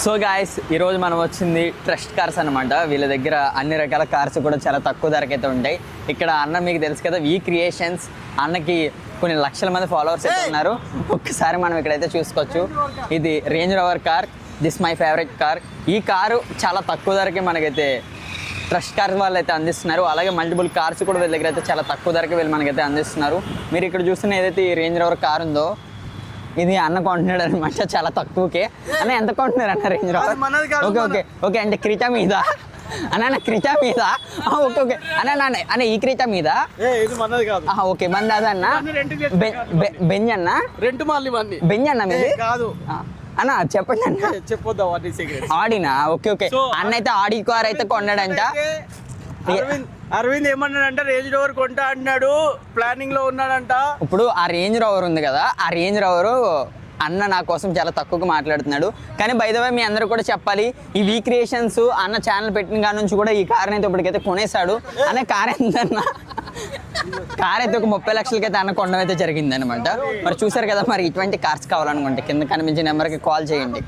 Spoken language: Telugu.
సో గాయస్ ఈరోజు మనం వచ్చింది ట్రస్ట్ కార్స్ అనమాట. వీళ్ళ దగ్గర అన్ని రకాల కార్స్ కూడా చాలా తక్కువ ధరకైతే ఉంటాయి. ఇక్కడ అన్న మీకు తెలుసు కదా, వీ క్రియేషన్స్. అన్నకి కొన్ని లక్షల మంది ఫాలోవర్స్ అయితే ఉన్నారు. ఒక్కసారి మనం ఇక్కడైతే చూసుకోవచ్చు. ఇది range rover car. This my favourite car. ఈ కారు చాలా తక్కువ ధరకే మనకైతే ట్రస్ట్ కార్స్ వాళ్ళు అయితే అందిస్తున్నారు. అలాగే మల్టిపుల్ కార్స్ కూడా వీళ్ళ దగ్గర అయితే చాలా తక్కువ ధరకే వీళ్ళు మనకైతే అందిస్తున్నారు. మీరు ఇక్కడ చూస్తున్న ఏదైతే ఈ రేంజ్ రోవర్ కార్ ఉందో, ఇది అన్న కొంటున్నాడు అనమాట చాలా తక్కువకే. అన్న ఎంత కొంటున్నారు అన్న range rover? Okay okay okay అంటే క్రిటా మీద అన్న, క్రిటా మీద ఓకే ఓకే అన్న ఈ క్రిటా మీద ఓకే మంది అదన్న బెంజ్ అన్న బెంజ్ అన్న మీది కాదు అన్న, చెప్పండి అన్న. చెప్పొద్దా ఆడినా? ఓకే ఓకే అన్న అయితే ఆడి కార్ అయితే కొన్నాడంట. అరవింద్ ఏమన్నాడంట, రేంజ్ రోవర్ కొంటా అంటున్నాడు, ప్లానింగ్ లో ఉన్నాడంట. ఇప్పుడు ఆ రేంజ్ రోవర్ ఉంది కదా, ఆ రేంజ్ రోవర్ అన్న నా కోసం చాలా తక్కువగా మాట్లాడుతున్నాడు. కానీ బై ద వే మీ అందరూ కూడా చెప్పాలి, ఈ వీ క్రియేషన్స్ అన్న ఛానల్ పెట్టిన కాడ నుంచి కూడా ఈ కార్ అయితే ఇప్పటికైతే కొనేసాడు. అన్న కార్ ఎంతన్నా? కార్ అయితే ఒక 30 లక్షలకైతే అన్న కొనడం అయితే జరిగింది అనమాట. మరి చూసారు కదా, మరి ఇటువంటి కార్స్ కావాలనుకుంటే కింద కనిపించే నెంబర్కి కాల్ చేయండి.